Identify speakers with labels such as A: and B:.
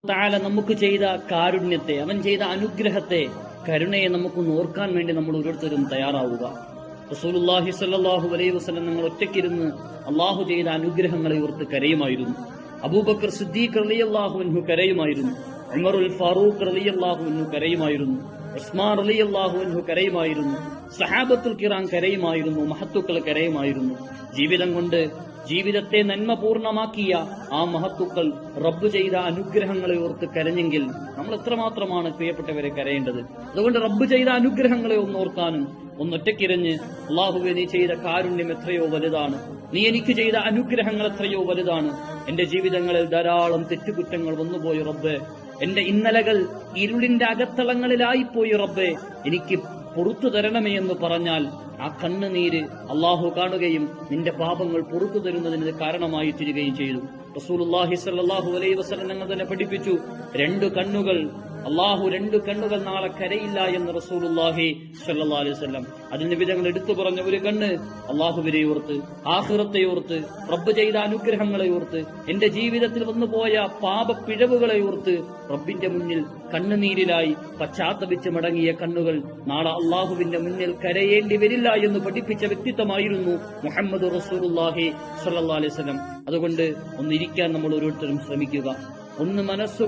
A: തആല നമുക്ക് ചെയ്ത കാരുണ്യത്തെ, അവൻ ചെയ്ത അനുഗ്രഹത്തെ, കരുണയെ നമുക്ക് ഓർക്കാൻ വേണ്ടി നമ്മൾ ഓരോരുത്തരും തയ്യാറാവുക. റസൂലുള്ളാഹി സ്വല്ലല്ലാഹു അലൈഹി വസല്ലം നിങ്ങൾ ഒറ്റയ്ക്കിരുന്ന് അള്ളാഹു ചെയ്ത അനുഗ്രഹങ്ങളെ ഓർത്ത് കരയുമായിരുന്നു. അബൂബക്കർ സിദ്ദീഖ് റളിയല്ലാഹു അൻഹു കരയുമായിരുന്നു. ഉമറുൽ ഫാറൂഖ് റളിയല്ലാഹു അൻഹു കരയുമായിരുന്നു. ഉസ്മാൻ റളിയല്ലാഹു അൻഹു കരയുമായിരുന്നു. സഹാബത്തുൽ കിറാം കരയുമായിരുന്നു. മഹത്തുക്കൾ കരയുമായിരുന്നു. ജീവിതം കൊണ്ട് ജീവിതത്തെ നന്മപൂർണമാക്കിയ ആ മഹത്തുക്കൾ റബ്ബ് ചെയ്ത അനുഗ്രഹങ്ങളെ ഓർത്ത് കരഞ്ഞെങ്കിൽ നമ്മൾ എത്രമാത്രമാണ് പ്രിയപ്പെട്ടവരെ കരയേണ്ടത്. അതുകൊണ്ട് റബ്ബ് ചെയ്ത അനുഗ്രഹങ്ങളെ ഒന്നോർക്കാനും ഒന്നൊറ്റക്കിരഞ്ഞ് അള്ളാഹുവേ നീ ചെയ്ത കാരുണ്യം എത്രയോ വലുതാണ്, നീ എനിക്ക് ചെയ്ത അനുഗ്രഹങ്ങൾ എത്രയോ വലുതാണ്, എന്റെ ജീവിതങ്ങളിൽ ധാരാളം തെറ്റുകുറ്റങ്ങൾ വന്നുപോയി റബ്ബേ, എന്റെ ഇന്നലകൾ ഇരുളിന്റെ അകത്തളങ്ങളിലായിപ്പോയി റബ്ബേ, എനിക്ക് പുറത്തു തരണമേ എന്ന് പറഞ്ഞാൽ ആ കണ്ണുനീര് അള്ളാഹു കാണുകയും നിന്റെ പാപങ്ങൾ പുറത്തു തരുന്നതിന് കാരണമായി തീരുകയും ചെയ്തു. റസൂലുള്ളാഹി സ്വല്ലല്ലാഹു അലൈഹി വസല്ലം ഞങ്ങൾ തന്നെ പഠിപ്പിച്ചു, അള്ളാഹു രണ്ട് കണ്ണുകൾ നാളെ കരയില്ല എന്ന് റസൂലുള്ളാഹി സ്വല്ലല്ലാഹു അലൈഹി വസല്ലം. അതിന് വിധങ്ങൾ എടുത്തു പറഞ്ഞ ഒരു കണ്ണ് അള്ളാഹുവിനെ ഓർത്ത്, ആഖിറത്തെ ഓർത്ത്, റബ്ബ് ചെയ്ത അനുഗ്രഹങ്ങളെ ഓർത്ത്, എന്റെ ജീവിതത്തിൽ വന്നുപോയ പാപപ്പിഴവുകളെ ഓർത്ത് റബ്ബിന്റെ മുന്നിൽ കണ്ണുനീരിലായി പശ്ചാത്തപിച്ച് മടങ്ങിയ കണ്ണുകൾ നാളെ അള്ളാഹുവിന്റെ മുന്നിൽ കരയേണ്ടി വരില്ല എന്ന് പഠിപ്പിച്ച വ്യക്തിത്വമായിരുന്നു മുഹമ്മദ് റസൂലുള്ളാഹി സ്വല്ലല്ലാഹു അലൈഹി വസല്ലം. അതുകൊണ്ട് ഒന്നിരിക്കാൻ നമ്മൾ ഓരോരുത്തരും ശ്രമിക്കുക. ഒന്ന് മനസ്സ്